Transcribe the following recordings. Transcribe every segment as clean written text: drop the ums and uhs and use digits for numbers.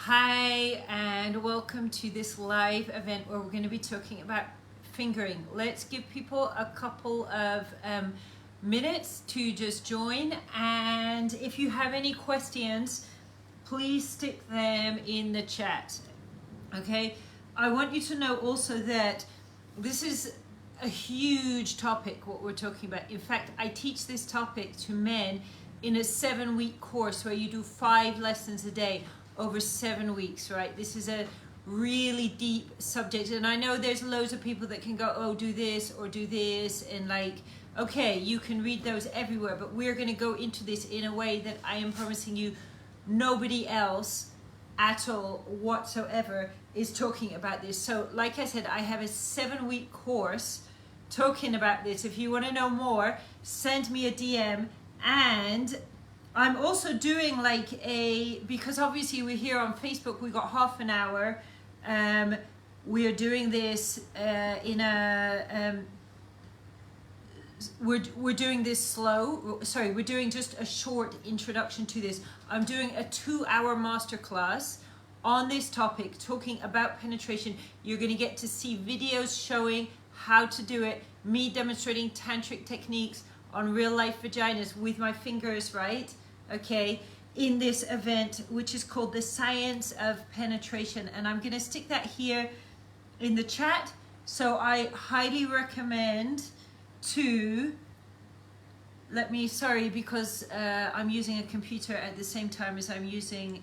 Hi, and welcome to this live event where we're going to be talking about fingering. Let's give people a couple of minutes to just join, and if you have any questions, please stick them in the chat. Okay, I want you to know also that this is a huge topic, what we're talking about. In fact, I teach this topic to men in a 7-week course where you do 5 lessons a day over 7 weeks, right? This is a really deep subject, and I know there's loads of people that can go, oh, do this or do this, and like, okay, you can read those everywhere, but we're going to go into this in a way that I am promising you nobody else at all whatsoever is talking about this. So like I said, I have a 7-week course talking about this. If you want to know more, send me a DM. And I'm also doing like because obviously we're here on Facebook, we got half an hour. We're doing this in a we're doing this slow. Sorry, we're doing just a short introduction to this. I'm doing a 2-hour masterclass on this topic, talking about penetration. You're going to get to see videos showing how to do it, me demonstrating tantric techniques on real life vaginas with my fingers, right? Okay, in this event, which is called The Science of Penetration. And I'm going to stick that here in the chat. So I highly recommend to, because I'm using a computer at the same time as I'm using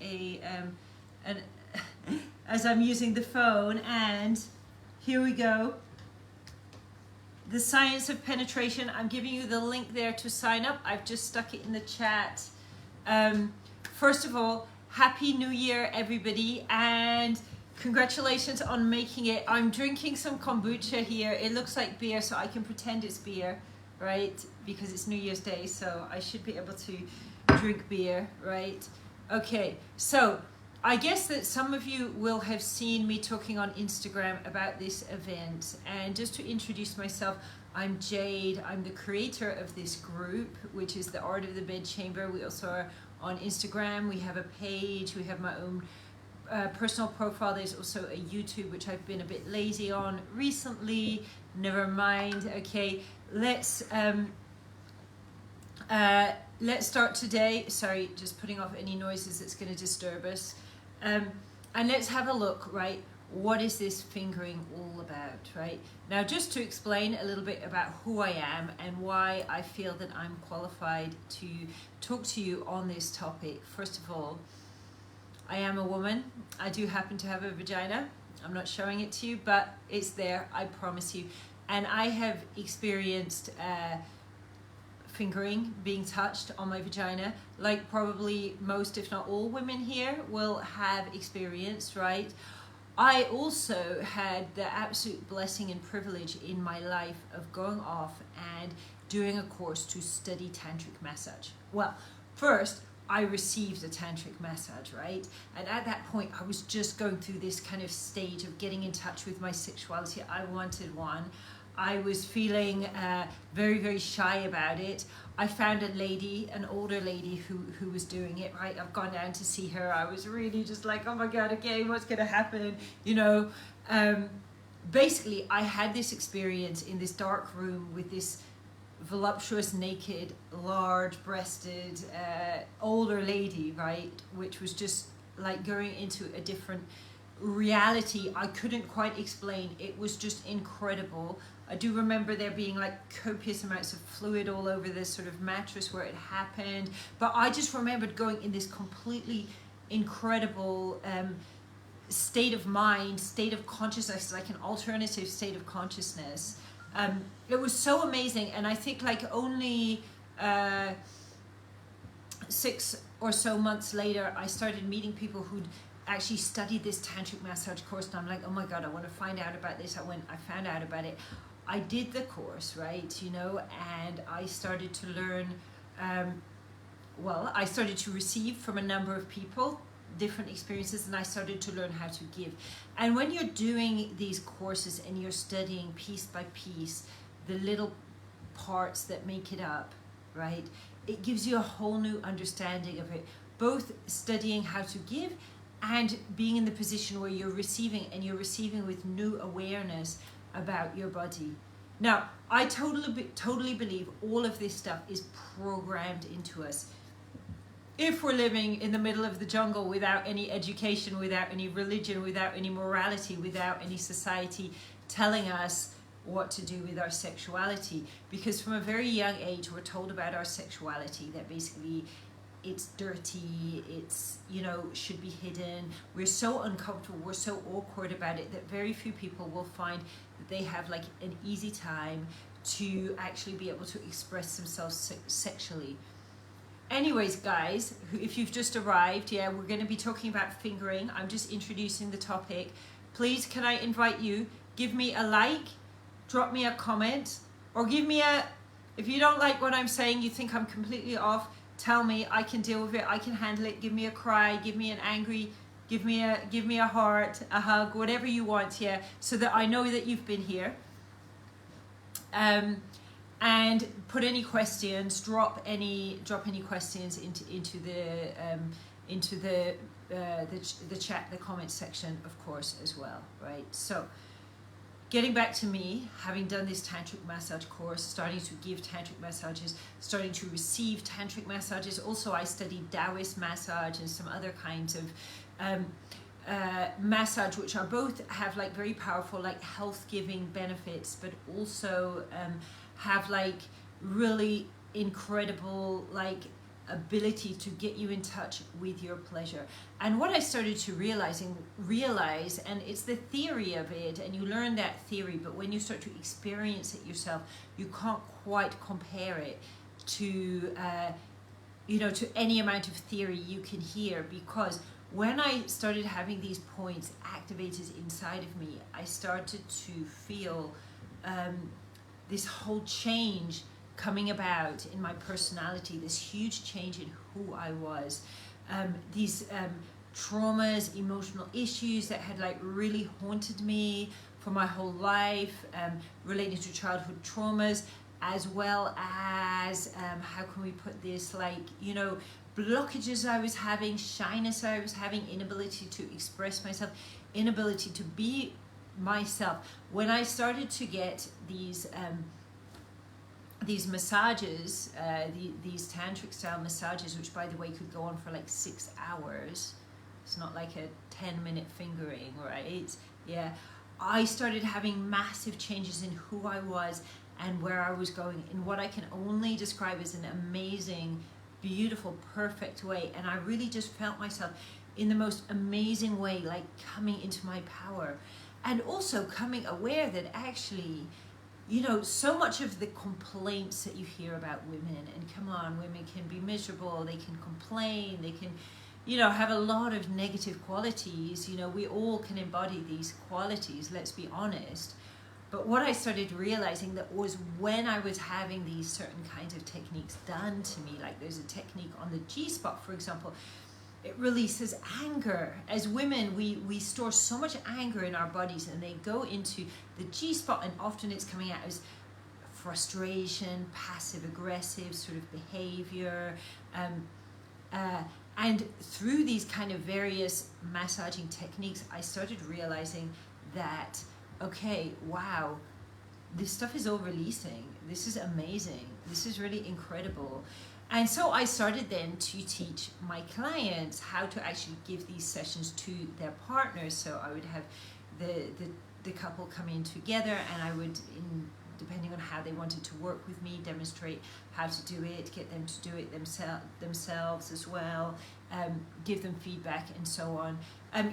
as I'm using the phone, and here we go. The Science of Penetration. I'm giving you the link there to sign up. I've just stuck it in the chat. First of all, Happy New Year, everybody, and congratulations on making it. I'm drinking some kombucha here. It looks like beer, so I can pretend it's beer, right? Because it's New Year's Day, so I should be able to drink beer, right? Okay, so I guess that some of you will have seen me talking on Instagram about this event. And just to introduce myself, I'm Jade. I'm the creator of this group, which is the Art of the Bed Chamber. We also are on Instagram. We have a page. We have my own personal profile. There's also a YouTube, which I've been a bit lazy on recently. Never mind. Okay, let's start today. Sorry, just putting off any noises that's going to disturb us. And let's have a look, right? What is this fingering all about, right? Now, just to explain a little bit about who I am and why I feel that I'm qualified to talk to you on this topic. First of all, I am a woman. I do happen to have a vagina. I'm not showing it to you, but it's there, I promise you. And I have experienced fingering, being touched on my vagina, like probably most, if not all, women here will have experienced, right? I also had the absolute blessing and privilege in my life of going off and doing a course to study tantric massage. Well, first, I received a tantric massage, right? And at that point, I was just going through this kind of stage of getting in touch with my sexuality. I wanted one. I was feeling very, very shy about it. I found a lady, an older lady who was doing it, right? I've gone down to see her. I was really just like, oh my God, okay, what's gonna happen? You know, basically I had this experience in this dark room with this voluptuous, naked, large-breasted, older lady, right? Which was just like going into a different reality I couldn't quite explain. It was just incredible. I do remember there being like copious amounts of fluid all over this sort of mattress where it happened, but I just remembered going in this completely incredible state of mind, state of consciousness, like an alternative state of consciousness. It was so amazing, and I think like only 6 or so months later I started meeting people who'd actually studied this tantric massage course, and I'm like, oh my God, I want to find out about this. I found out about it. I did the course, right, you know, and I started to learn, I started to receive from a number of people different experiences, and I started to learn how to give. And when you're doing these courses and you're studying piece by piece the little parts that make it up, right, it gives you a whole new understanding of it, both studying how to give and being in the position where you're receiving, and you're receiving with new awareness about your body. Now, I totally believe all of this stuff is programmed into us. If we're living in the middle of the jungle without any education, without any religion, without any morality, without any society telling us what to do with our sexuality, because from a very young age we're told about our sexuality, that basically it's dirty, it's, you know, should be hidden. We're so uncomfortable, we're so awkward about it, that very few people will find that they have like an easy time to actually be able to express themselves sexually. Anyways, guys, if you've just arrived, yeah, we're going to be talking about fingering. I'm just introducing the topic. Please, can I invite you, give me a like, drop me a comment, or give me a, if you don't like what I'm saying, you think I'm completely off, tell me, I can deal with it, I can handle it. Give me a cry, give me an angry, give me a heart, a hug, whatever you want, yeah, so that I know that you've been here. And put any questions, drop any questions into the chat, the comment section, of course, as well, right? So, getting back to me, having done this tantric massage course, starting to give tantric massages, starting to receive tantric massages. Also, I studied Taoist massage and some other kinds of massage, which are both have like very powerful like health-giving benefits, but also have like really incredible like ability to get you in touch with your pleasure. And what I started to realize, and it's the theory of it, and you learn that theory, but when you start to experience it yourself, you can't quite compare it to you know, to any amount of theory you can hear. Because when I started having these points activated inside of me, I started to feel this whole change coming about in my personality, this huge change in who I was. These traumas, emotional issues that had like really haunted me for my whole life, related to childhood traumas, as well as, how can we put this, like, you know, blockages I was having, shyness I was having, inability to express myself, inability to be myself. When I started to get these massages, these tantric style massages, which by the way could go on for like 6 hours. It's not like a 10-minute fingering, right? Yeah, I started having massive changes in who I was and where I was going in what I can only describe as an amazing, beautiful, perfect way. And I really just felt myself in the most amazing way, like coming into my power, and also coming aware that actually, you know, so much of the complaints that you hear about women, and come on, women can be miserable, they can complain, they can, you know, have a lot of negative qualities. You know, we all can embody these qualities, let's be honest. But what I started realizing that was when I was having these certain kinds of techniques done to me, like there's a technique on the G-spot, for example, it releases anger. As women, we store so much anger in our bodies, and they go into the G-spot, and often it's coming out as frustration, passive-aggressive sort of behavior. And through these kind of various massaging techniques, I started realizing that, okay, wow, this stuff is all releasing. This is amazing. This is really incredible. And so I started then to teach my clients how to actually give these sessions to their partners. So I would have the couple come in together, and I would, depending on how they wanted to work with me, demonstrate how to do it, get them to do it themselves as well, give them feedback and so on.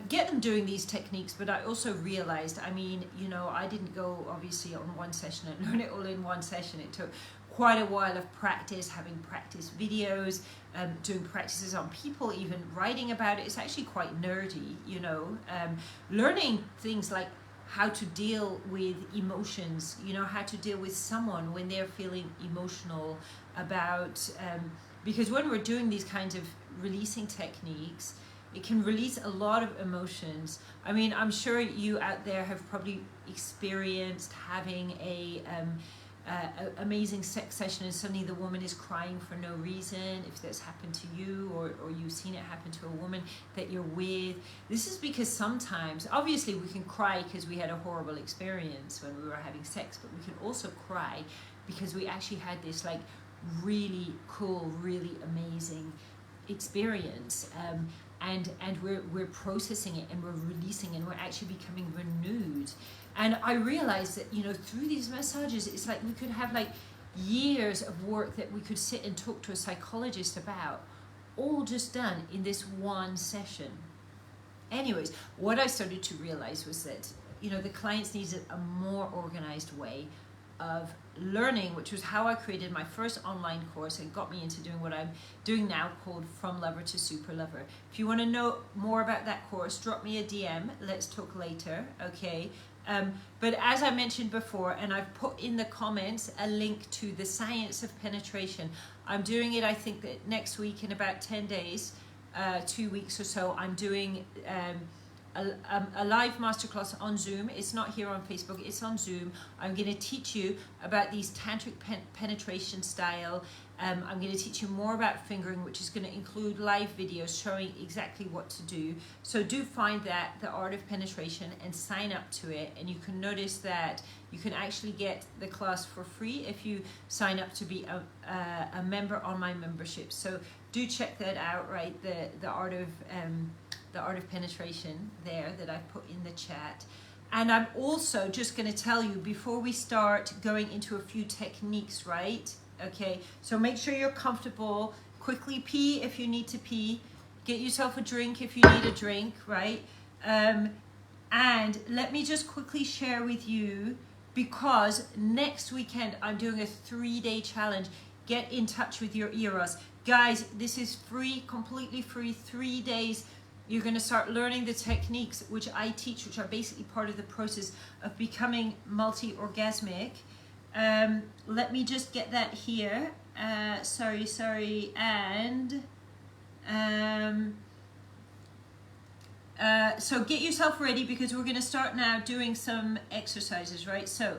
Get them doing these techniques. But I also realized, I mean, you know, I didn't go obviously on one session and learn it all in one session. It took quite a while of practice, having practice videos, doing practices on people, even writing about it. It's actually quite nerdy, you know, learning things like how to deal with emotions, you know, how to deal with someone when they're feeling emotional about, because when we're doing these kinds of releasing techniques, it can release a lot of emotions. I mean, I'm sure you out there have probably experienced having amazing sex session and suddenly the woman is crying for no reason, if that's happened to you or you've seen it happen to a woman that you're with. This is because sometimes, obviously we can cry because we had a horrible experience when we were having sex, but we can also cry because we actually had this like really cool, really amazing experience, and we're processing it and we're releasing and we're actually becoming renewed. And I realized that, you know, through these massages, it's like we could have like years of work that we could sit and talk to a psychologist about, all just done in this one session. Anyways, what I started to realize was that, you know, the clients needed a more organized way of learning, which was how I created my first online course and got me into doing what I'm doing now, called From Lover to Super Lover. If you want to know more about that course, drop me a DM. Let's talk later, okay? But as I mentioned before, and I've put in the comments a link to the Science of Penetration. I'm doing it, I think, that next week in about 10 days, 2 weeks or so. I'm doing a live masterclass on Zoom. It's not here on Facebook, it's on Zoom. I'm going to teach you about these tantric penetration style. I'm going to teach you more about fingering, which is going to include live videos showing exactly what to do. So do find that, The Art of Penetration, and sign up to it. And you can notice that you can actually get the class for free if you sign up to be a member on my membership. So do check that out, right? The Art of Penetration there that I put in the chat. And I'm also just going to tell you before we start going into a few techniques, right? Okay, so make sure you're comfortable. Quickly pee if you need to pee. Get yourself a drink if you need a drink, right? And let me just quickly share with you, because next weekend I'm doing a 3-day challenge. Get in touch with your eros. Guys, this is free, completely free, 3 days. You're going to start learning the techniques which I teach, which are basically part of the process of becoming multi-orgasmic. Let me just get that here. Sorry. And so get yourself ready, because we're going to start now doing some exercises, right? So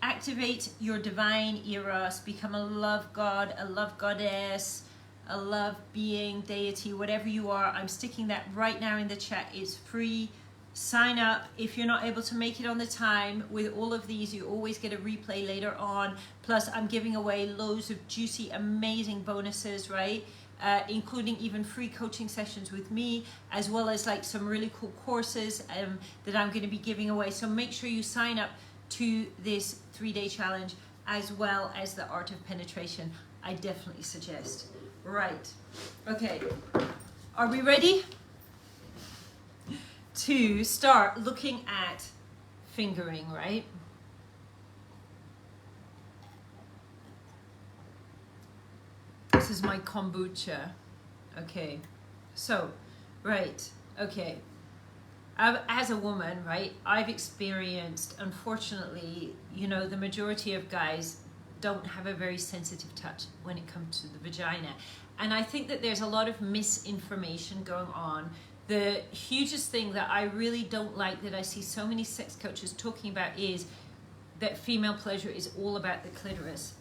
activate your divine eros, become a love god, a love goddess, a love being, deity, whatever you are. I'm sticking that right now in the chat. It's free. Sign up. If you're not able to make it on the time with all of these, you always get a replay later on. Plus I'm giving away loads of juicy, amazing bonuses, right? Including even free coaching sessions with me, as well as like some really cool courses that I'm going to be giving away. So make sure you sign up to this 3-day challenge, as well as the Art of Penetration. I definitely suggest. Right. Okay. Are we ready to start looking at fingering, right? This is my kombucha. Okay. So, right. Okay. As a woman, right, I've experienced, unfortunately, you know, the majority of guys don't have a very sensitive touch when it comes to the vagina. And I think that there's a lot of misinformation going on. The hugest thing that I really don't like, that I see so many sex coaches talking about, is that female pleasure is all about the clitoris.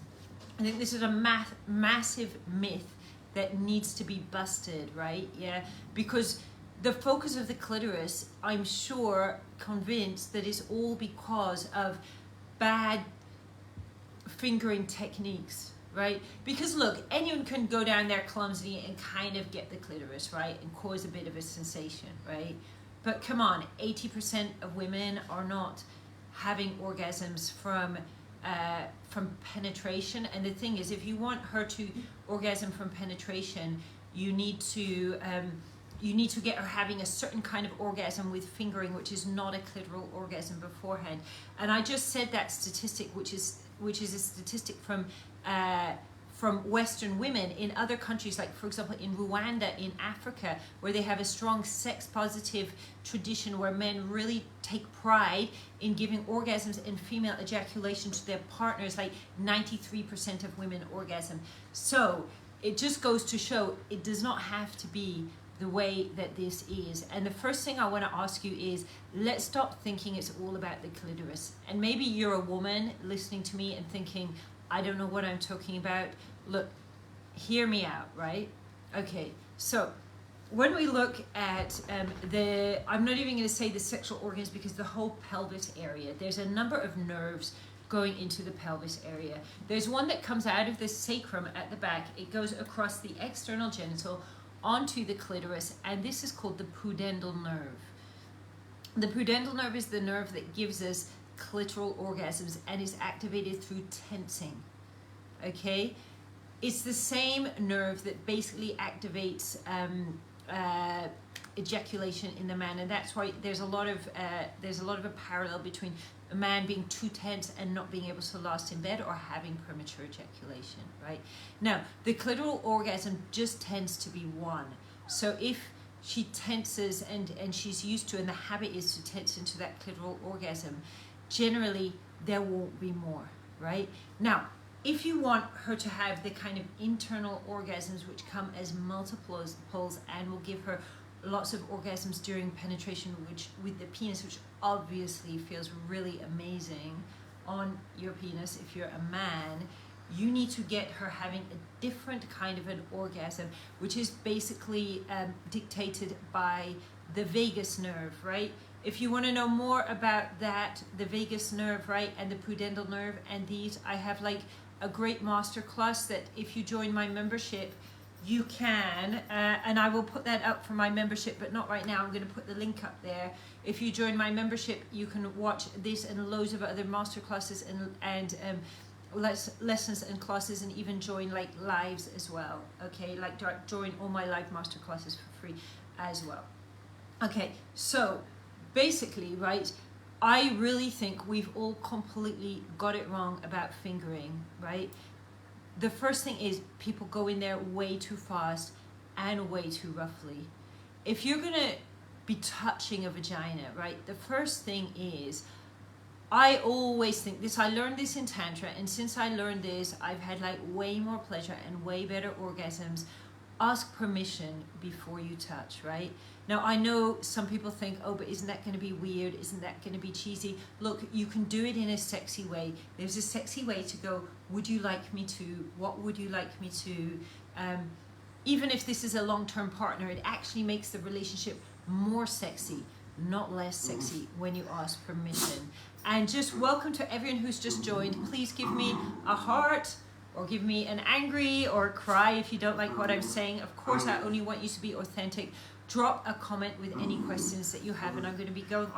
I think this is a massive myth that needs to be busted, right? Yeah, because the focus of the clitoris, I'm sure, convinced that it's all because of bad fingering techniques, right? Because look, anyone can go down there clumsily and kind of get the clitoris, right, and cause a bit of a sensation, right? But come on, 80% of women are not having orgasms from penetration. And the thing is, if you want her to orgasm from penetration, you need to get her having a certain kind of orgasm with fingering, which is not a clitoral orgasm beforehand. And I just said that statistic, which is a statistic from Western women in other countries, like for example in Rwanda in Africa, where they have a strong sex positive tradition, where men really take pride in giving orgasms and female ejaculation to their partners. Like 93% of women orgasm. So it just goes to show, it does not have to be the way that this is. And the first thing I want to ask you is, let's stop thinking it's all about the clitoris. And maybe you're a woman listening to me and thinking, I don't know what I'm talking about. Look, hear me out, right? Okay, so when we look at I'm not even going to say the sexual organs, because the whole pelvis area, there's a number of nerves going into the pelvis area. There's one that comes out of the sacrum at the back. It goes across the external genital onto the clitoris, and this is called the pudendal nerve. The pudendal nerve is the nerve that gives us clitoral orgasms and is activated through tensing. Okay, it's the same nerve that basically activates ejaculation in the man, and that's why there's a lot of a parallel between a man being too tense and not being able to last in bed, or having premature ejaculation, right? Now, the clitoral orgasm just tends to be one. So if she tenses and she's used to, and the habit is to tense into that clitoral orgasm, generally there won't be more, right? Now, if you want her to have the kind of internal orgasms which come as multiples and will give her lots of orgasms during penetration, which with the penis, which obviously feels really amazing on your penis if you're a man, you need to get her having a different kind of an orgasm, which is basically dictated by the vagus nerve, right? If you want to know more about that, the vagus nerve, right, and the pudendal nerve, and these, I have like a great masterclass that if you join my membership, you can, and I will put that up for my membership, but not right now. I'm going to put the link up there. If you join my membership, you can watch this and loads of other masterclasses and lessons and classes, and even join like lives as well. Okay, like join all my live masterclasses for free as well. Okay, so basically, right, I really think we've all completely got it wrong about fingering, right? The first thing is people go in there way too fast and way too roughly. If you're gonna be touching a vagina, right, the first thing is, I always think this, I learned this in Tantra, and since I learned this, I've had like way more pleasure and way better orgasms. Ask permission before you touch, right? Now, I know some people think, oh, but isn't that going to be weird? Isn't that going to be cheesy? Look, you can do it in a sexy way. There's a sexy way to go, would you like me to? What would you like me to? Even if this is a long-term partner, it actually makes the relationship more sexy, not less sexy, when you ask permission. And just welcome to everyone who's just joined. Please give me a heart, or give me an angry, or cry if you don't like what I'm saying. Of course, I only want you to be authentic. Drop a comment with any questions that you have, and I'm going to be going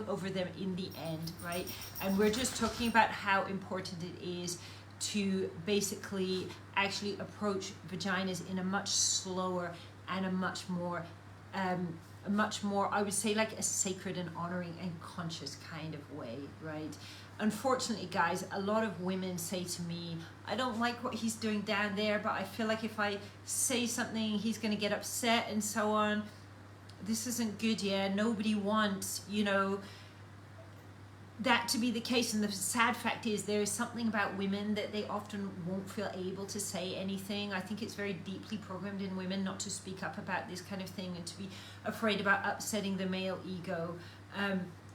over them in the end, right? And we're just talking about how important it is to basically actually approach vaginas in a much slower and a much more, I would say, like a sacred and honoring and conscious kind of way, right? Unfortunately, guys, a lot of women say to me, I don't like what he's doing down there, but I feel like if I say something, he's going to get upset and so on. This isn't good, yeah? Nobody wants, you know, that to be the case. And the sad fact is, there is something about women that they often won't feel able to say anything. I think it's very deeply programmed in women not to speak up about this kind of thing, and to be afraid about upsetting the male ego.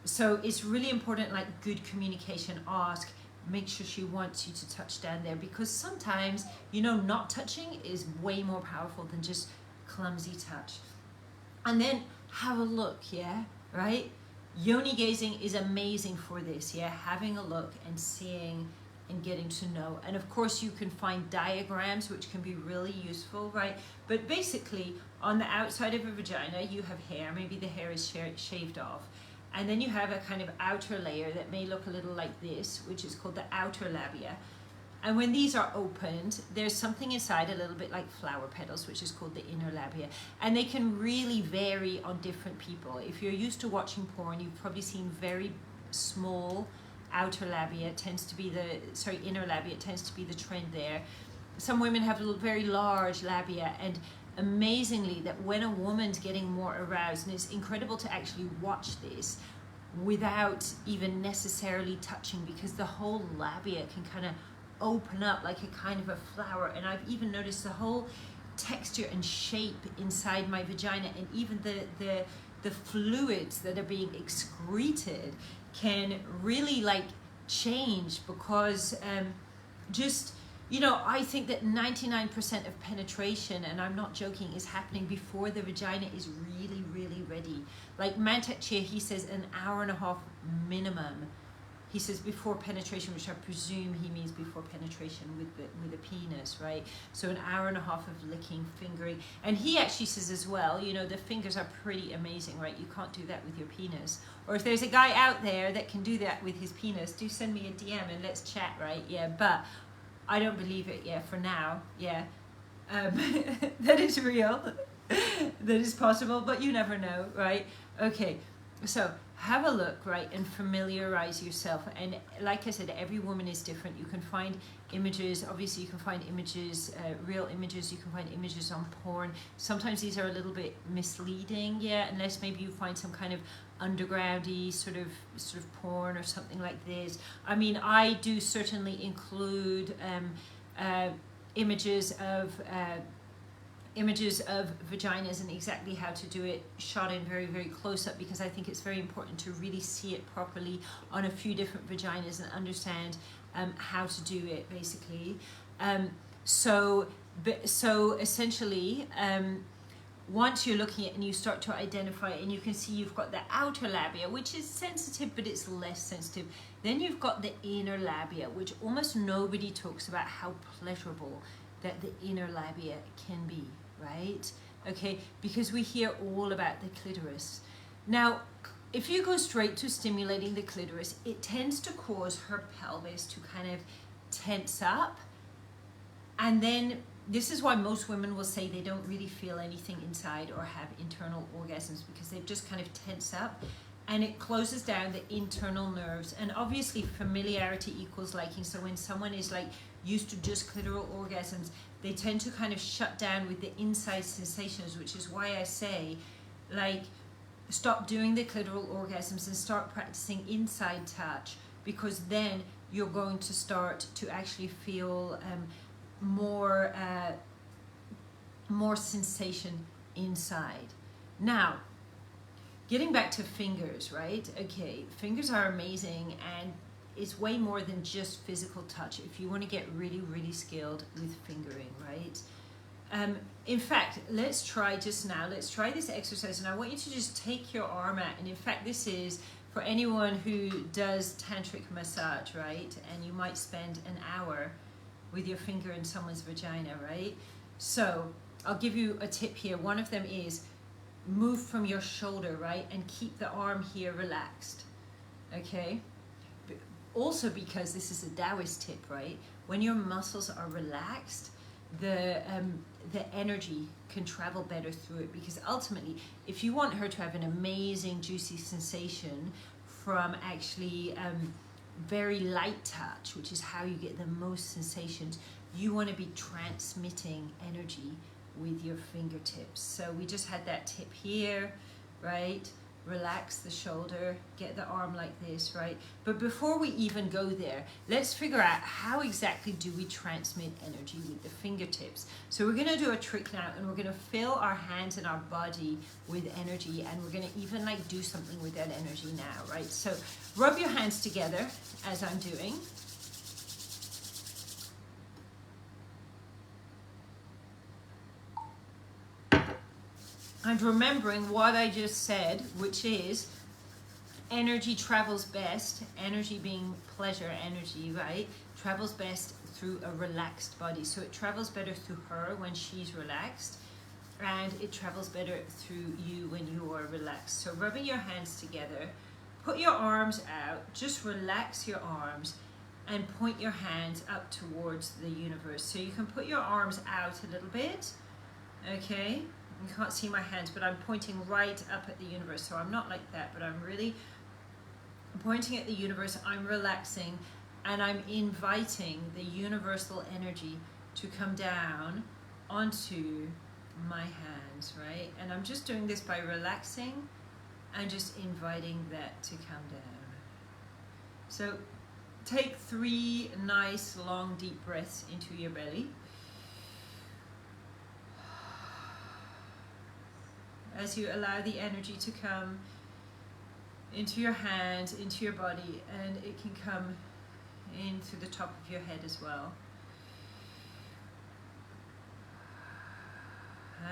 So it's really important, like good communication. Ask, make sure she wants you to touch down there, because sometimes, you know, not touching is way more powerful than just clumsy touch. And then have a look, yeah, right? Yoni gazing is amazing for this, yeah, having a look and seeing and getting to know. And of course you can find diagrams which can be really useful, right? But basically on the outside of a vagina you have hair, maybe the hair is shaved off. And then you have a kind of outer layer that may look a little like this, which is called the outer labia. And when these are opened, there's something inside a little bit like flower petals, which is called the inner labia. And they can really vary on different people. If you're used to watching porn, you've probably seen very small outer labia. It tends to be inner labia, it tends to be the trend there. Some women have very large labia, and amazingly, that when a woman's getting more aroused, and it's incredible to actually watch this without even necessarily touching, because the whole labia can kind of open up like a kind of a flower. And I've even noticed the whole texture and shape inside my vagina, and even the fluids that are being excreted can really like change, because just, you know, I think that 99% of penetration, and I'm not joking, is happening before the vagina is really, really ready. Like Mantak Chia, he says an hour and a half minimum. He says before penetration, which I presume he means before penetration with a penis, right? So an hour and a half of licking, fingering. And he actually says as well, you know, the fingers are pretty amazing, right? You can't do that with your penis. Or if there's a guy out there that can do that with his penis, do send me a DM and let's chat, right? Yeah, but I don't believe it, yeah, for now, yeah. That is real, that is possible, but you never know, right? Okay, so have a look, right, and familiarize yourself. And like I said, every woman is different. You can find images, obviously you can find images, real images, you can find images on porn. Sometimes these are a little bit misleading, yeah, unless maybe you find some kind of undergroundy sort of porn or something like this. I mean, I do certainly include images of vaginas and exactly how to do it, shot in very, very close up, because I think it's very important to really see it properly on a few different vaginas and understand how to do it, basically. So essentially, once you're looking at and you start to identify, and you can see you've got the outer labia, which is sensitive, but it's less sensitive. Then you've got the inner labia, which almost nobody talks about how pleasurable that the inner labia can be, right? Okay, because we hear all about the clitoris. Now, if you go straight to stimulating the clitoris, it tends to cause her pelvis to kind of tense up. And then this is why most women will say they don't really feel anything inside or have internal orgasms, because they've just kind of tense up, and it closes down the internal nerves. And obviously familiarity equals liking. So when someone is like used to just clitoral orgasms, they tend to kind of shut down with the inside sensations, which is why I say, like, stop doing the clitoral orgasms and start practicing inside touch, because then you're going to start to actually feel more sensation inside. Now, getting back to fingers, right? Okay, fingers are amazing, and it's way more than just physical touch if you want to get really, really skilled with fingering, right? In fact, let's try this exercise, and I want you to just take your arm out. And in fact, this is for anyone who does tantric massage, right? And you might spend an hour with your finger in someone's vagina, right? So I'll give you a tip here. One of them is move from your shoulder, right? And keep the arm here relaxed, okay? Also, because this is a Taoist tip, right? When your muscles are relaxed, the energy can travel better through it, because ultimately, if you want her to have an amazing juicy sensation from actually very light touch, which is how you get the most sensations, you want to be transmitting energy with your fingertips. So we just had that tip here, right? Relax the shoulder, get the arm like this, right? But before we even go there, let's figure out how exactly do we transmit energy with the fingertips. So we're gonna do a trick now, and we're gonna fill our hands and our body with energy, and we're gonna even like do something with that energy now, right? So rub your hands together as I'm doing. And remembering what I just said, which is energy travels best, energy being pleasure energy, right? Travels best through a relaxed body. So it travels better through her when she's relaxed, and it travels better through you when you are relaxed. So rubbing your hands together, put your arms out, just relax your arms and point your hands up towards the universe. So you can put your arms out a little bit, okay? You can't see my hands, but I'm pointing right up at the universe. So I'm not like that, but I'm really pointing at the universe. I'm relaxing, and I'm inviting the universal energy to come down onto my hands, right? And I'm just doing this by relaxing and just inviting that to come down. So take 3 nice, long, deep breaths into your belly. as you allow the energy to come into your hands, into your body, and it can come into the top of your head as well.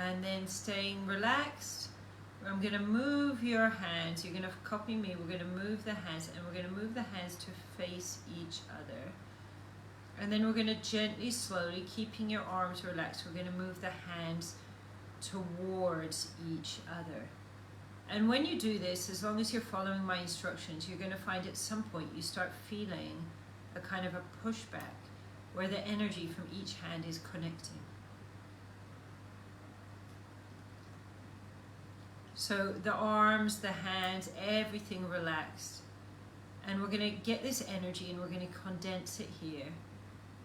And then staying relaxed, I'm going to move your hands. You're going to copy me. We're going to move the hands, and we're going to move the hands to face each other. And then we're going to gently, slowly, keeping your arms relaxed, we're going to move the hands towards each other. And when you do this, as long as you're following my instructions, you're going to find at some point you start feeling a kind of a pushback where the energy from each hand is connecting. So the arms, the hands, everything relaxed. And we're going to get this energy and we're going to condense it here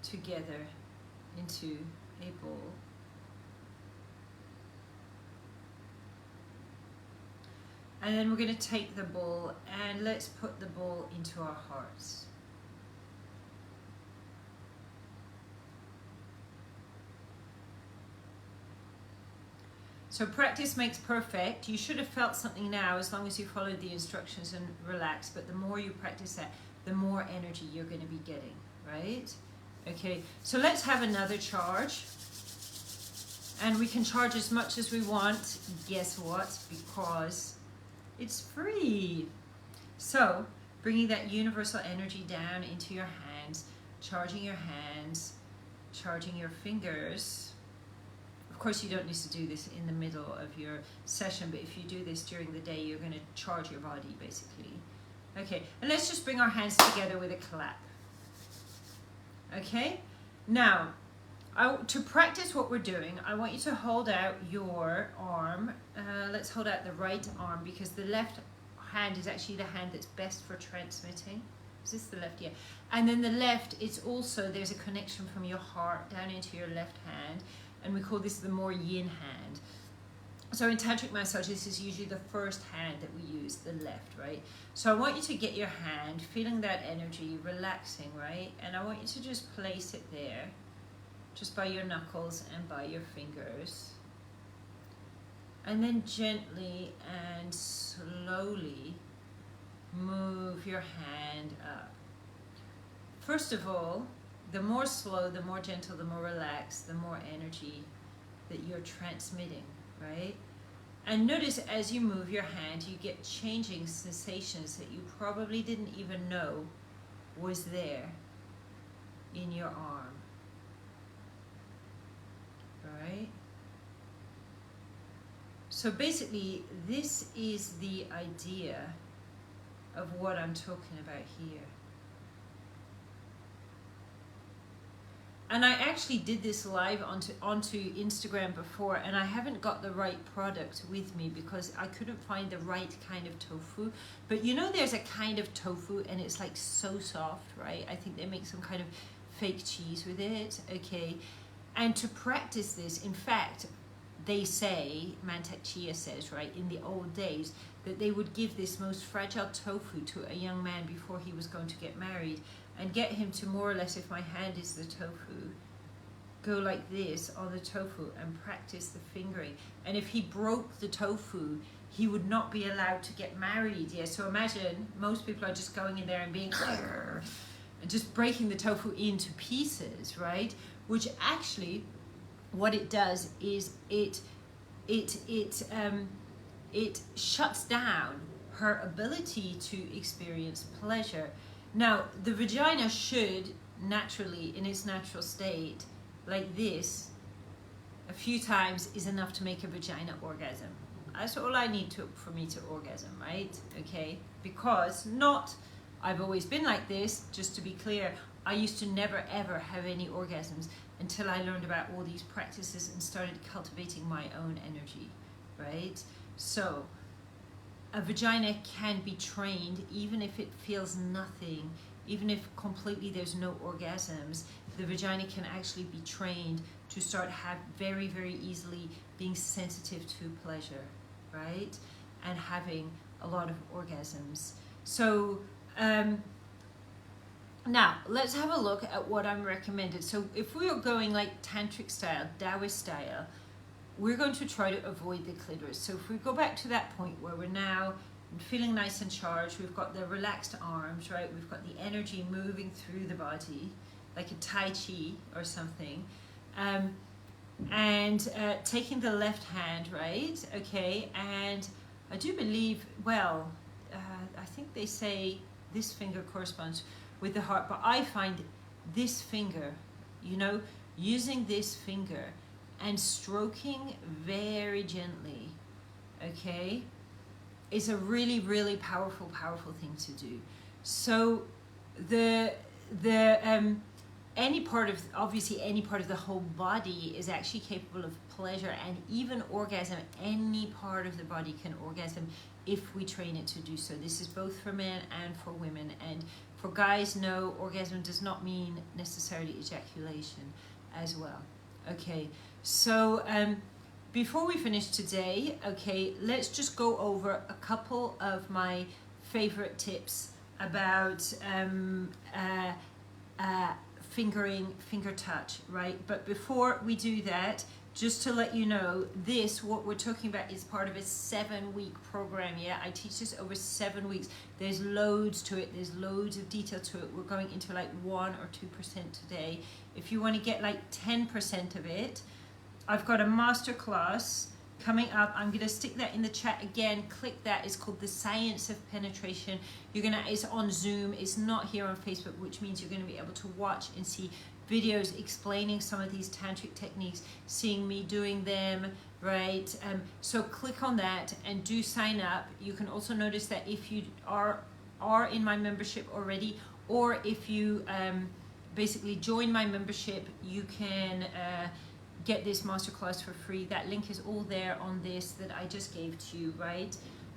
together into a ball. And then we're going to take the ball and let's put the ball into our hearts. So practice makes perfect. You should have felt something now as long as you followed the instructions and relaxed. But the more you practice that, the more energy you're going to be getting, right? Okay, so let's have another charge. And we can charge as much as we want. Guess what? Because it's free. So bringing that universal energy down into your hands, charging your hands, charging your fingers. Of course, you don't need to do this in the middle of your session, but if you do this during the day, you're going to charge your body, basically. Okay, and let's just bring our hands together with a clap. Okay, now, to practice what we're doing, I want you to hold out your arm. Let's hold out the right arm because the left hand is actually the hand that's best for transmitting. Is this the left? Yeah. And then the left, it's also, there's a connection from your heart down into your left hand. And we call this the more yin hand. So in Tantric massage, this is usually the first hand that we use, the left, right? So I want you to get your hand, feeling that energy, relaxing, right? And I want you to just place it there, just by your knuckles and by your fingers. And then gently and slowly move your hand up. First of all, the more slow, the more gentle, the more relaxed, the more energy that you're transmitting, right? And notice as you move your hand, you get changing sensations that you probably didn't even know was there in your arm, right? So basically, this is the idea of what I'm talking about here. And I actually did this live onto Instagram before, and I haven't got the right product with me because I couldn't find the right kind of tofu. But you know there's a kind of tofu and it's like so soft, right? I think they make some kind of fake cheese with it, okay? And to practice this, in fact, they say, Mantak Chia says, right, in the old days, that they would give this most fragile tofu to a young man before he was going to get married, and get him to more or less, if my hand is the tofu, go like this on the tofu and practice the fingering. And if he broke the tofu, he would not be allowed to get married. Yeah, so imagine most people are just going in there and being and just breaking the tofu into pieces, right? Which actually, what it does is it shuts down her ability to experience pleasure. Now, the vagina should naturally, in its natural state, like this, a few times is enough to make a vagina orgasm. That's all I need for me to orgasm, right? Okay, because I've always been like this, just to be clear, I used to never ever have any orgasms until I learned about all these practices and started cultivating my own energy, right? So, a vagina can be trained even if it feels nothing, even if completely there's no orgasms. The vagina can actually be trained to start very, very easily being sensitive to pleasure, right? And having a lot of orgasms. So now let's have a look at what I'm recommended. So if we are going like Tantric style, Taoist style, we're going to try to avoid the clitoris. So if we go back to that point where we're now feeling nice and charged, we've got the relaxed arms, right? We've got the energy moving through the body, like a Tai Chi or something. And taking the left hand, right? Okay, and I do believe, well, I think they say this finger corresponds with the heart, but I find this finger, you know, using this finger and stroking very gently, okay, is a really, really powerful thing to do. So any part of, obviously any part of the whole body is actually capable of pleasure and even orgasm. Any part of the body can orgasm if we train it to do so. This is both for men and for women. And for guys, no, orgasm does not mean necessarily ejaculation as well. Okay, so before we finish today, okay, let's just go over a couple of my favorite tips about fingering, finger touch, right? But before we do that, just to let you know, this, what we're talking about, is part of a 7-week program. Yeah, I teach this over 7 weeks. There's loads to it. There's loads of detail to it. We're going into like 1 or 2% today. If you want to get like 10% of it, I've got a masterclass coming up. I'm going to stick that in the chat again. Click that. It's called The Science of Penetration. It's on Zoom. It's not here on Facebook, which means you're going to be able to watch and see videos explaining some of these tantric techniques, seeing me doing them, right? So click on that and do sign up. You can also notice that if you are in my membership already, or if you basically join my membership, you can get this masterclass for free. That link is all there on this that I just gave to you, right?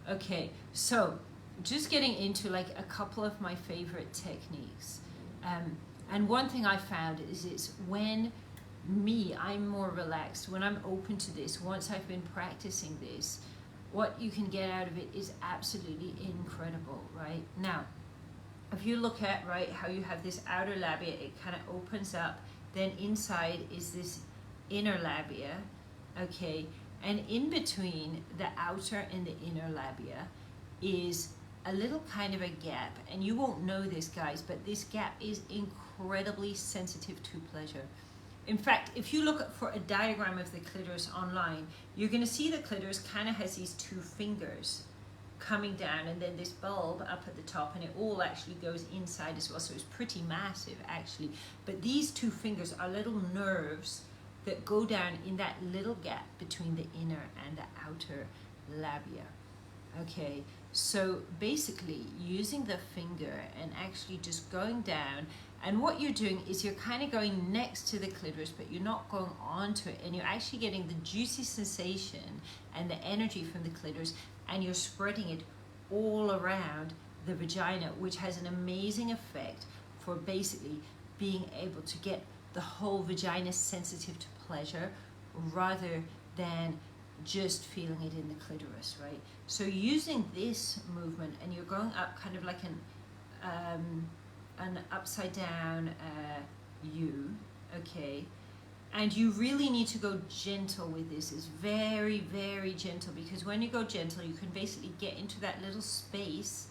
Okay, so just getting into like a couple of my favorite techniques. And one thing I found is it's when I'm more relaxed, when I'm open to this, once I've been practicing this, what you can get out of it is absolutely incredible, right? Now, if you look at, right, how you have this outer labia, it kind of opens up, then inside is this inner labia, okay, and in between the outer and the inner labia is a little kind of a gap, and you won't know this, guys, but this gap is incredibly sensitive to pleasure. In fact, if you look for a diagram of the clitoris online, you're going to see the clitoris kind of has these 2 fingers coming down, and then this bulb up at the top, and it all actually goes inside as well, so it's pretty massive actually. But these 2 fingers are little nerves that go down in that little gap between the inner and the outer labia. Okay, so basically using the finger and actually just going down, and what you're doing is you're kind of going next to the clitoris, but you're not going onto it, and you're actually getting the juicy sensation and the energy from the clitoris, and you're spreading it all around the vagina, which has an amazing effect for basically being able to get the whole vagina sensitive to pleasure rather than just feeling it in the clitoris, right? So using this movement, and you're going up kind of like an upside down U, okay? And you really need to go gentle with this. It's very, very gentle, because when you go gentle, you can basically get into that little space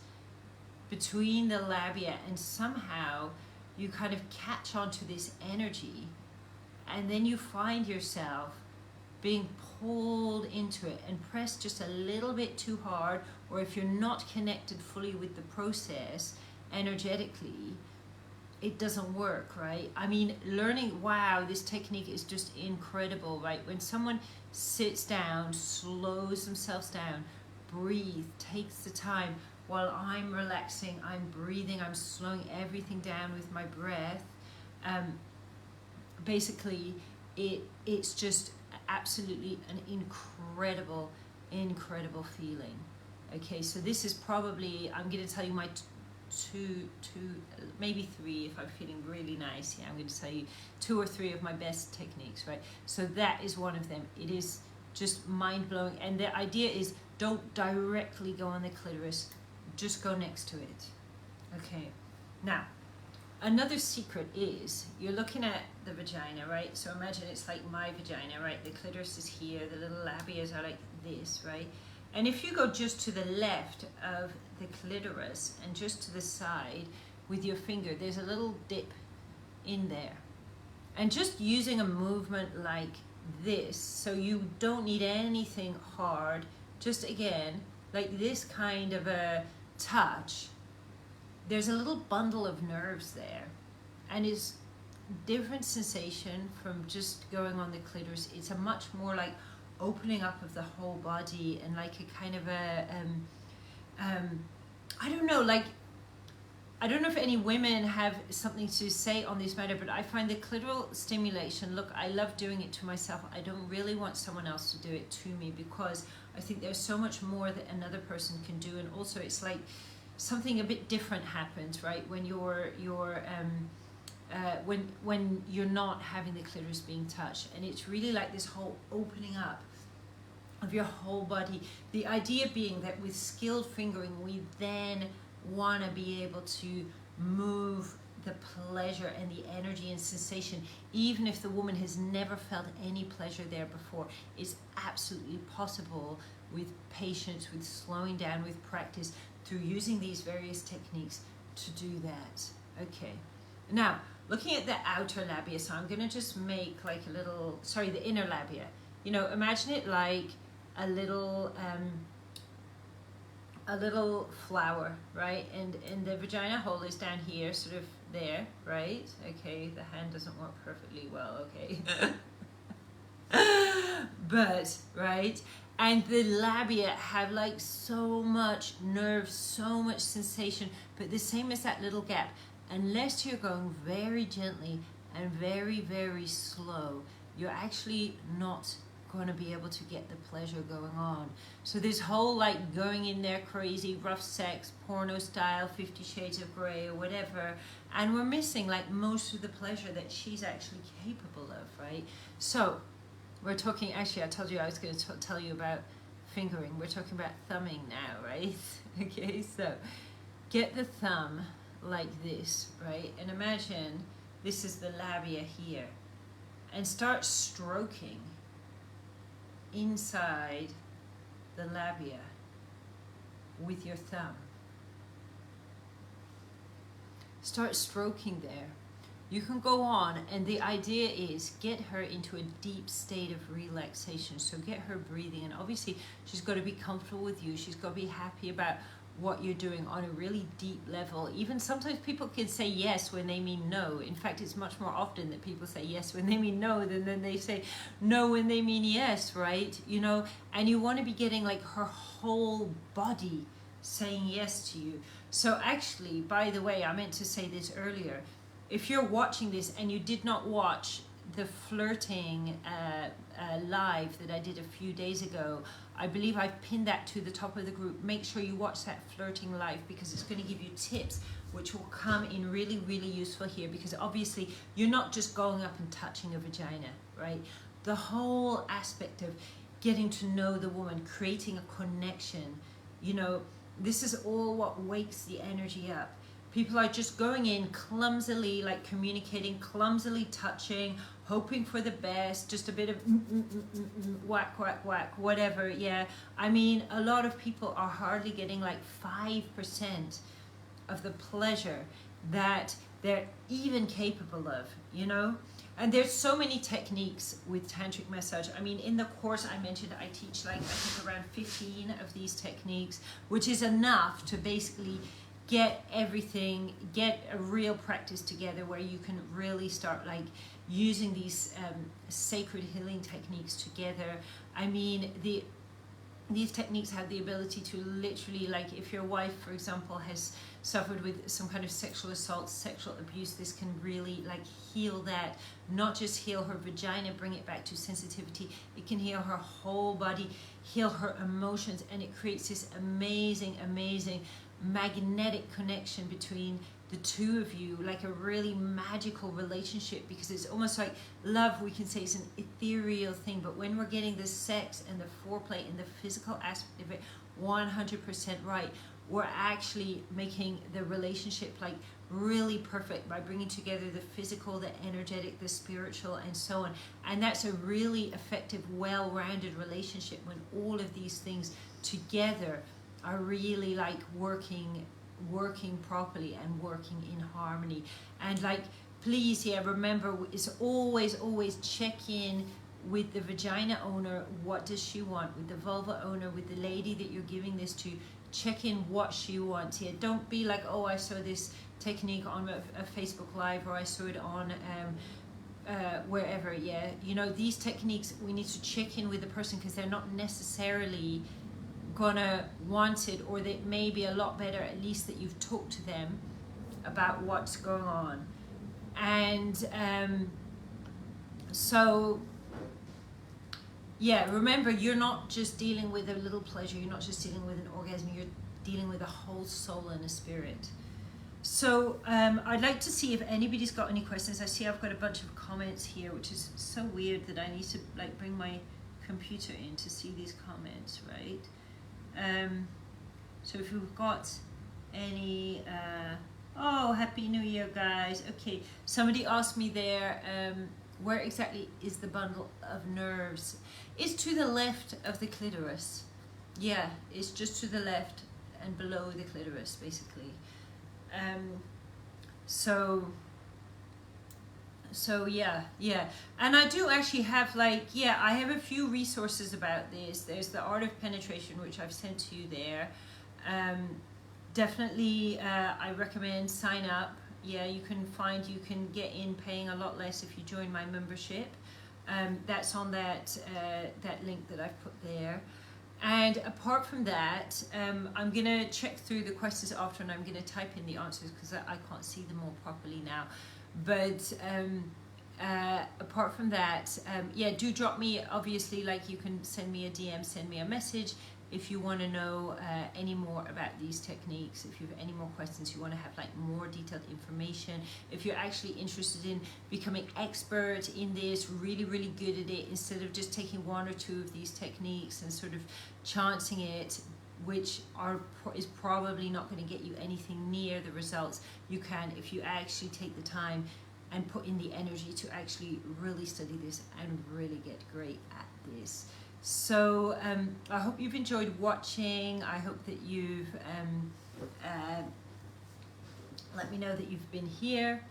between the labia, and somehow you kind of catch onto this energy, and then you find yourself being pulled into it and pressed just a little bit too hard, or if you're not connected fully with the process energetically, it doesn't work, right? I mean, learning, wow, this technique is just incredible, right? When someone sits down, slows themselves down, breathe, takes the time, while I'm relaxing, I'm breathing, I'm slowing everything down with my breath. Basically, it's just absolutely an incredible feeling. Okay, so this is probably, I'm going to tell you my two, maybe 3 if I'm feeling really nice. Yeah, I'm going to tell you 2 or 3 of my best techniques, right? So that is one of them. It is just mind-blowing, and the idea is don't directly go on the clitoris, just go next to it. Okay, now Another secret is you're looking at the vagina, right? So imagine it's like my vagina, right? The clitoris is here, the little labias are like this, right? And if you go just to the left of the clitoris and just to the side with your finger, there's a little dip in there. And just using a movement like this, so you don't need anything hard, just again, like this kind of a touch, there's a little bundle of nerves there, and it's different sensation from just going on the clitoris. It's a much more like opening up of the whole body, and like a kind of a I don't know, like I don't know if any women have something to say on this matter, but I find the clitoral stimulation, look, I love doing it to myself. I don't really want someone else to do it to me, because I think there's so much more that another person can do. And also it's like something a bit different happens, right? When when you're not having the clitoris being touched, and it's really like this whole opening up of your whole body. The idea being that with skilled fingering, we then want to be able to move the pleasure and the energy and sensation, even if the woman has never felt any pleasure there before. It's absolutely possible with patience, with slowing down, with practice, through using these various techniques to do that. Okay, now looking at the outer labia, so I'm going to just make like a little, sorry, the inner labia. You know, imagine it like a little flower, right? And the vagina hole is down here, sort of there, right? Okay, the hand doesn't work perfectly well, okay. But, right? And the labia have like so much nerve, so much sensation, but the same as that little gap. Unless you're going very gently and very, very slow, you're actually not going to be able to get the pleasure going on. So this whole like going in there crazy, rough sex, porno style, 50 Shades of Grey or whatever, and we're missing like most of the pleasure that she's actually capable of, right? So we're talking, actually I told you I was going to tell you about fingering. We're talking about thumbing now, right? Okay, so get the thumb like this, right? And imagine this is the labia here, and start stroking inside the labia with your thumb. Start stroking there. You can go on, and the idea is get her into a deep state of relaxation. So get her breathing, and obviously she's got to be comfortable with you. She's got to be happy about what you're doing on a really deep level. Even sometimes people can say yes when they mean no. In fact, it's much more often that people say yes when they mean no than then they say no when they mean yes, right? You know, and you want to be getting like her whole body saying yes to you. So actually, by the way, I meant to say this earlier. If you're watching this and you did not watch the flirting live that I did a few days ago, I believe I've pinned that to the top of the group. Make sure you watch that flirting live, because it's going to give you tips which will come in really, really useful here, because obviously you're not just going up and touching a vagina, right? The whole aspect of getting to know the woman, creating a connection, you know, this is all what wakes the energy up. People are just going in clumsily, like communicating, clumsily touching, hoping for the best, just a bit of whack, whack, whack, whatever, yeah. I mean, a lot of people are hardly getting like 5% of the pleasure that they're even capable of, you know? And there's so many techniques with tantric massage. I mean, in the course I mentioned, I teach like, I think around 15 of these techniques, which is enough to basically get everything, get a real practice together where you can really start like using these sacred healing techniques together. I mean, these techniques have the ability to literally, like if your wife, for example, has suffered with some kind of sexual assault, sexual abuse, this can really like heal that, not just heal her vagina, bring it back to sensitivity, it can heal her whole body, heal her emotions, and it creates this amazing, amazing magnetic connection between the two of you, like a really magical relationship, because it's almost like love, we can say it's an ethereal thing, but when we're getting the sex and the foreplay and the physical aspect of it 100% right, we're actually making the relationship like really perfect by bringing together the physical, the energetic, the spiritual, and so on. And that's a really effective, well-rounded relationship when all of these things together are really like working properly and working in harmony. And like, please, yeah, remember, it's always check in with the vagina owner. What does she want? With the vulva owner, with the lady that you're giving this to, check in what she wants here. Don't be like, oh, I saw this technique on a Facebook Live, or I saw it on wherever. Yeah, you know, these techniques, we need to check in with the person, because they're not necessarily gonna want it, or they may be a lot better at least that you've talked to them about what's going on. And so yeah, remember, you're not just dealing with a little pleasure, you're not just dealing with an orgasm, you're dealing with a whole soul and a spirit. So I'd like to see if anybody's got any questions. I see I've got a bunch of comments here, which is so weird that I need to like bring my computer in to see these comments, right? So if you've got any, oh, Happy New Year, guys. Okay, somebody asked me there, where exactly is the bundle of nerves? It's to the left of the clitoris. Yeah, it's just to the left and below the clitoris, basically. So yeah, and I do actually have like, yeah, I have a few resources about this. There's the Art of Penetration, which I've sent to you there. Definitely I recommend sign up. Yeah, you can get in paying a lot less if you join my membership. That's on that link that I've put there. And apart from that, I'm gonna check through the questions after, and I'm gonna type in the answers because I can't see them all properly now. But apart from that, yeah, do drop me, obviously, like, you can send me a DM, send me a message if you want to know any more about these techniques, if you have any more questions, you want to have like more detailed information, if you're actually interested in becoming expert in this, really good at it, instead of just taking one or two of these techniques and sort of chancing it, which is probably not going to get you anything near the results you can if you actually take the time and put in the energy to actually really study this and really get great at this. So I hope you've enjoyed watching. I hope that you've let me know that you've been here,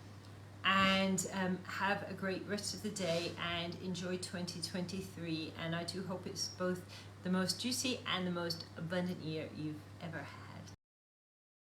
and have a great rest of the day and enjoy 2023. And I do hope it's both the most juicy and the most abundant year you've ever had.